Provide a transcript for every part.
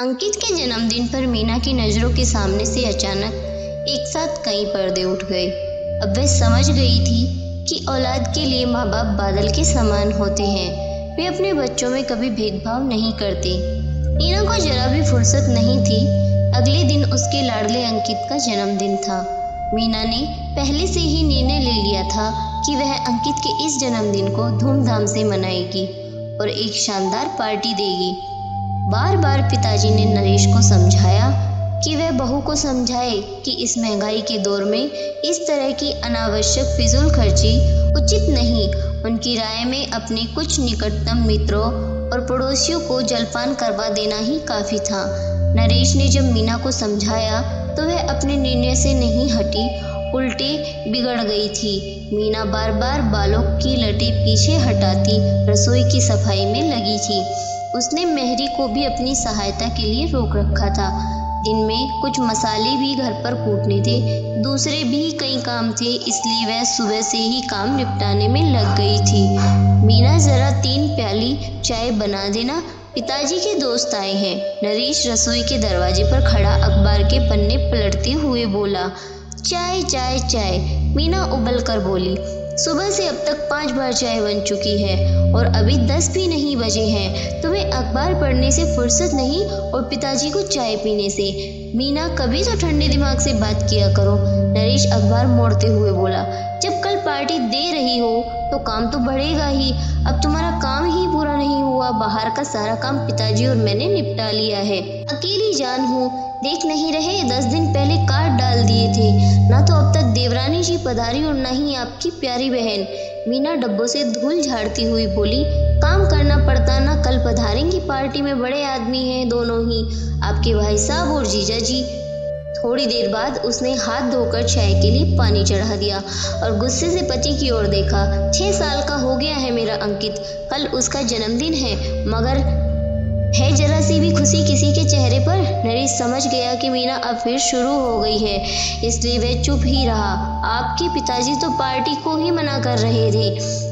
अंकित के जन्मदिन पर मीना की नज़रों के सामने से अचानक एक साथ कई पर्दे उठ गए। अब वह समझ गई थी कि औलाद के लिए माँ बाप बादल के समान होते हैं। वे अपने बच्चों में कभी भेदभाव नहीं करते। मीना को जरा भी फुर्सत नहीं थी। अगले दिन उसके लाडले अंकित का जन्मदिन था। मीना ने पहले से ही निर्णय ले लिया था कि वह अंकित के इस जन्मदिन को धूमधाम से मनाएगी और एक शानदार पार्टी देगी। बार बार पिताजी ने नरेश को समझाया कि वह बहू को समझाए कि इस महंगाई के दौर में इस तरह की अनावश्यक फिजूल खर्ची उचित नहीं। उनकी राय में अपने कुछ निकटतम मित्रों और पड़ोसियों को जलपान करवा देना ही काफ़ी था। नरेश ने जब मीना को समझाया तो वह अपने निर्णय से नहीं हटी, उल्टे बिगड़ गई थी। मीना बार बार बालों की लटी पीछे हटाती रसोई की सफाई में लगी थी। उसने मेहरी को भी अपनी सहायता के लिए रोक रखा था। दिन में कुछ मसाले भी घर पर कूटने थे, दूसरे भी कई काम थे, इसलिए वह सुबह से ही काम निपटाने में लग गई थी। मीना जरा 3 प्याली चाय बना देना, पिताजी के दोस्त आए हैं। नरेश रसोई के दरवाजे पर खड़ा अखबार के पन्ने पलटते हुए बोला। चाय चाय चाय, मीना उबल कर बोली। सुबह से अब तक 5 बार चाय बन चुकी है और अभी 10 भी नहीं बजे हैं। तुम्हें अखबार पढ़ने से फुर्सत नहीं और पिताजी को चाय पीने से। मीना, कभी तो ठंडे दिमाग से बात किया करो। नरेश अखबार मोड़ते हुए बोला। जब कल पार्टी दे रही हो तो काम तो बढ़ेगा ही। अब तुम्हारा काम ही पूरा नहीं हुआ। बाहर का सारा काम पिताजी और मैंने निपटा लिया है। अकेली जान हूँ, देख नहीं रहे 10 दिन पहले काट डाल दिए थे। ना तो अब तक देवरानी जी पधारी और ना ही आपकी प्यारी बहन। मीना डब्बों से धूल झाड़ती हुई बोली। काम करना पड़ता ना, कल पधारेंगी पार्टी में, बड़े आदमी हैं दोनों ही, आपके भाई साहब और जीजा जी। थोड़ी देर बाद उसने हाथ धोकर चाय के लिए पानी चढ़ा दिया और गुस्से से पति की ओर देखा। 6 साल का हो गया है मेरा अंकित, कल उसका जन्मदिन है, मगर है जरा सी भी खुशी किसी के चेहरे पर। नरेश समझ गया कि मीना अब फिर शुरू हो गई है, इसलिए वह चुप ही रहा। आपके पिताजी तो पार्टी को ही मना कर रहे थे,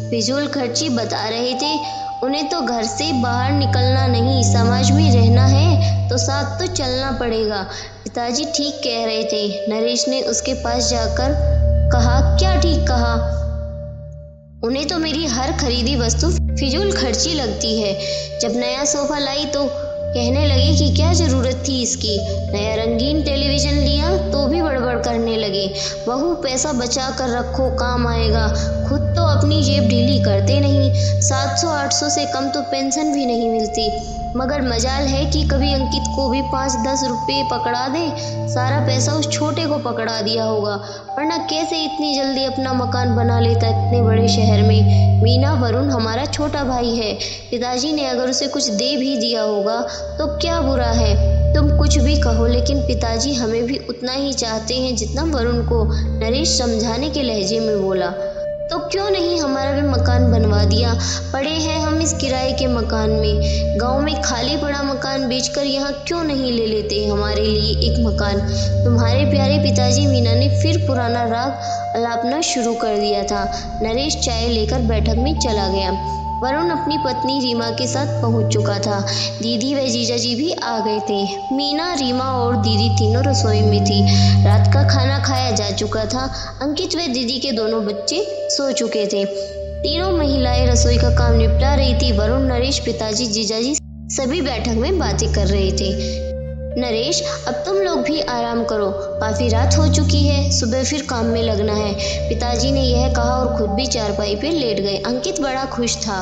फिजूल खर्ची बता रहे थे। उन्हें तो घर से बाहर निकलना नहीं, समाज में रहना है तो साथ तो चलना पड़ेगा। पिताजी ठीक कह रहे थे। नरेश ने उसके पास जाकर कहा। क्या ठीक कहा? उन्हें तो मेरी हर खरीदी वस्तु फिजूल खर्ची लगती है। जब नया सोफा लाई तो कहने लगे कि क्या ज़रूरत थी इसकी। नया रंगीन टेलीविज़न लिया तो भी बड़बड़ करने लगे। बहू, पैसा बचा कर रखो, काम आएगा। खुद तो अपनी जेब ढीली करते नहीं। 700-800 से कम तो पेंशन भी नहीं मिलती। मगर मजाल है कि कभी अंकित को भी 5-10 रुपये पकड़ा दे। सारा पैसा उस छोटे को पकड़ा दिया होगा, वरना कैसे इतनी जल्दी अपना मकान बना लेता इतने बड़े शहर में। मीना, वरुण हमारा छोटा भाई है। पिताजी ने अगर उसे कुछ दे भी दिया होगा तो क्या बुरा है। तुम कुछ भी कहो, लेकिन पिताजी हमें भी उतना ही चाहते हैं जितना वरुण को। नरेश समझाने के लहजे में बोला। तो क्यों नहीं हमारा भी मकान बनवा दिया? पड़े हैं हम इस किराए के मकान में। गांव में खाली पड़ा मकान बेचकर यहाँ क्यों नहीं ले लेते हमारे लिए एक मकान? तुम्हारे प्यारे पिताजी। मीना ने फिर पुराना राग अलापना शुरू कर दिया था। नरेश चाय लेकर बैठक में चला गया। वरुण अपनी पत्नी रीमा के साथ पहुंच चुका था। दीदी व जीजाजी भी आ गए थे। मीना, रीमा और दीदी तीनों रसोई में थी। रात का खाना खाया जा चुका था। अंकित व दीदी के दोनों बच्चे सो चुके थे। तीनों महिलाएं रसोई का काम निपटा रही थी। वरुण, नरेश, पिताजी, जीजाजी सभी बैठक में बातें कर रहे थे। नरेश, अब तुम लोग भी आराम करो, काफी रात हो चुकी है, सुबह फिर काम में लगना है। पिताजी ने यह कहा और खुद भी चारपाई पे लेट गए। अंकित बड़ा खुश था।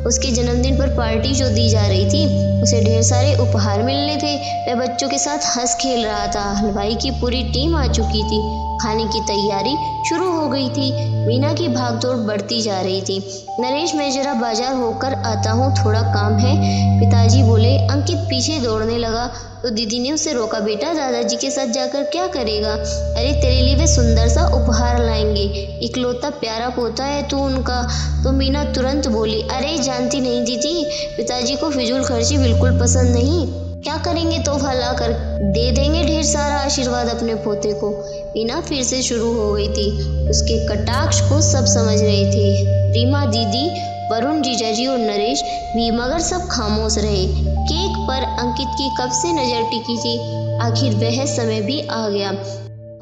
उसके जन्मदिन पर पार्टी जो दी जा रही थी, उसे ढेर सारे उपहार मिलने थे। वह बच्चों के साथ हंस खेल रहा था। हलवाई की पूरी टीम आ चुकी थी। खाने की तैयारी शुरू हो गई थी। मीना की भागदौड़ बढ़ती जा रही थी। नरेश, मैं जरा बाजार होकर आता हूँ, थोड़ा काम है, पिताजी बोले। अंकित पीछे दौड़ने लगा तो दीदी ने उसे रोका। बेटा, दादाजी के साथ जाकर क्या करेगा? अरे, तेरे लिए वे सुंदर सा उपहार लाएंगे, इकलौता प्यारा पोता है तू उनका। तो मीना तुरंत बोली। अरे, जानती नहीं दीदी, पिताजी को फिजूल खर्ची बिल्कुल पसंद नहीं। क्या करेंगे? तोहफा ला कर दे देंगे, ढेर सारा आशीर्वाद अपने पोते को। मीना फिर से शुरू हो गई थी। उसके कटाक्ष को सब समझ रहे थे। रीमा दीदी, वरुण जीजाजी और नरेश भी, मगर सब खामोश रहे। केक पर अंकित की कब से नजर टिकी थी, आखिर वह समय भी आ गया।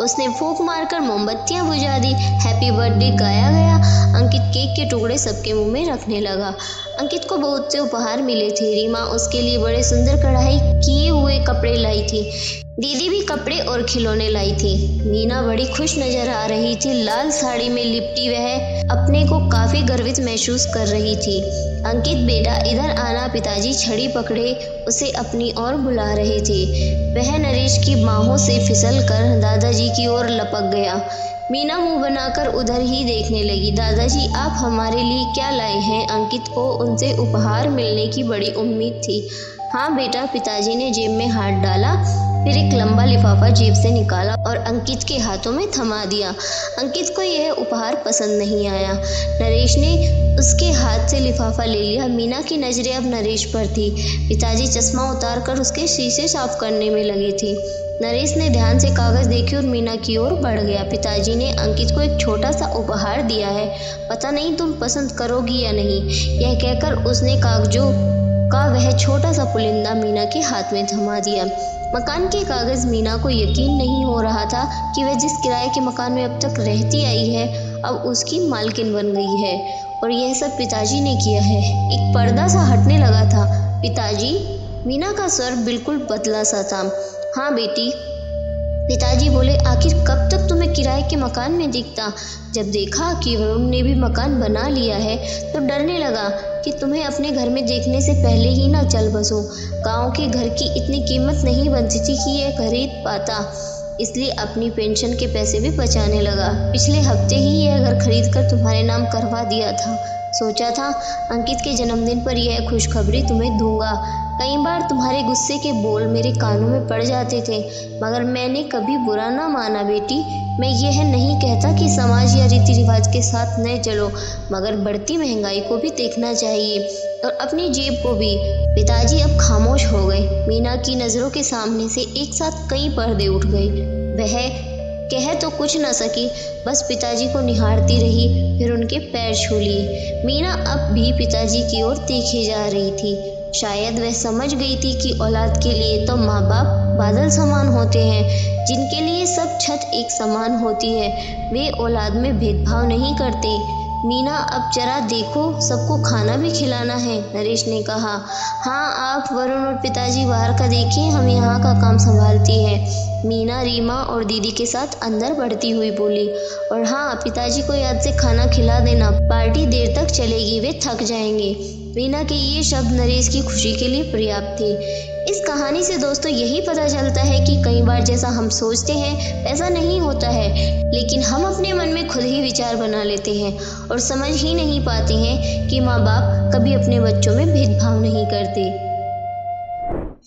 उसने फूंक मारकर मोमबत्तियां बुझा दी। हैप्पी बर्थडे गाया गया। अंकित केक के टुकड़े सबके मुंह में रखने लगा। अंकित को बहुत से उपहार मिले थे। रीमा उसके लिए बड़े सुंदर कढ़ाई किए हुए कपड़े लाई थी। दीदी भी कपड़े और खिलौने लाई थी। मीना बड़ी खुश नजर आ रही थी। लाल साड़ी में लिपटी वह अपने को काफी गर्वित महसूस कर रही थी। अंकित बेटा इधर आना, पिताजी छड़ी पकड़े उसे अपनी ओर बुला रहे थे। वह नरेश की बाहों से फिसल कर दादाजी की ओर लपक गया। मीना मुंह बनाकर उधर ही देखने लगी। दादाजी, आप हमारे लिए क्या लाए हैं? अंकित को उनसे उपहार मिलने की बड़ी उम्मीद थी। हाँ बेटा, पिताजी ने जेब में हाथ डाला, फिर एक लंबा लिफाफा जेब से निकाला और अंकित के हाथों में थमा दिया। अंकित को यह उपहार पसंद नहीं आया। नरेश ने उसके हाथ से लिफाफा ले लिया। मीना की नजरें अब नरेश पर थी। पिताजी चश्मा उतारकर उसके शीशे साफ करने में लगे थे। नरेश ने ध्यान से कागज देखे और मीना की ओर बढ़ गया। पिताजी ने अंकित को एक छोटा सा उपहार दिया है, पता नहीं तुम पसंद करोगी या नहीं। यह कहकर उसने कागजों का वह छोटा सा पुलिंदा मीना के हाथ में थमा दिया। मकान के कागज। मीना को यकीन नहीं हो रहा था कि वह जिस किराए के मकान में अब तक रहती आई है, अब उसकी मालकिन बन गई है। और यह सब पिताजी ने किया है। एक पर्दा सा हटने लगा था। पिताजी, मीना का स्वर बिल्कुल बदला सा था। हाँ बेटी, पिताजी बोले। आखिर कब तक तुम्हें किराए के मकान में दिखता? जब देखा कि वरुण ने भी मकान बना लिया है तो डरने लगा कि तुम्हें अपने घर में देखने से पहले ही ना चल बसो। गांव के घर की इतनी कीमत नहीं बनती थी कि यह खरीद पाता, इसलिए अपनी पेंशन के पैसे भी बचाने लगा। पिछले हफ्ते ही यह घर खरीद कर तुम्हारे नाम करवा दिया था। सोचा था अंकित के जन्मदिन पर यह खुशखबरी तुम्हें दूंगा। कई बार तुम्हारे गुस्से के बोल मेरे कानों में पड़ जाते थे, मगर मैंने कभी बुरा ना माना बेटी। मैं यह नहीं कहता कि समाज या रीति रिवाज के साथ न चलो, मगर बढ़ती महंगाई को भी देखना चाहिए और अपनी जेब को भी। पिताजी अब खामोश हो गए। मीना की नजरों के सामने से एक साथ कई पर्दे उठ गए। वह कह तो कुछ न सकी, बस पिताजी को निहारती रही, फिर उनके पैर छू लिए। मीना अब भी पिताजी की ओर देखे जा रही थी। शायद वह समझ गई थी कि औलाद के लिए तो माँ बाप बादल समान होते हैं, जिनके लिए सब छत एक समान होती है। वे औलाद में भेदभाव नहीं करते। मीना, अब जरा देखो, सबको खाना भी खिलाना है, नरेश ने कहा। हाँ, आप वरुण और पिताजी बाहर का देखिए, हम यहाँ का काम संभालती है। मीना रीमा और दीदी के साथ अंदर बढ़ती हुई बोली। और हाँ, पिताजी को याद से खाना खिला देना, पार्टी देर तक चलेगी, वे थक जाएंगे। मीना के ये शब्द नरेश की खुशी के लिए पर्याप्त थे। इस कहानी से दोस्तों यही पता चलता है कि कई बार जैसा हम सोचते हैं वैसा नहीं होता है, लेकिन हम अपने मन में खुद ही विचार बना लेते हैं और समझ ही नहीं पाते हैं कि माँ बाप कभी अपने बच्चों में भेदभाव नहीं करते।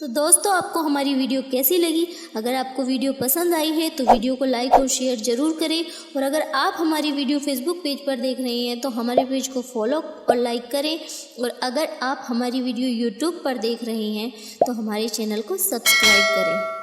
तो दोस्तों, आपको हमारी वीडियो कैसी लगी? अगर आपको वीडियो पसंद आई है तो वीडियो को लाइक और शेयर ज़रूर करें। और अगर आप हमारी वीडियो फेसबुक पेज पर देख रहे हैं तो हमारे पेज को फॉलो और लाइक करें। और अगर आप हमारी वीडियो यूट्यूब पर देख रहे हैं तो हमारे चैनल को सब्सक्राइब करें।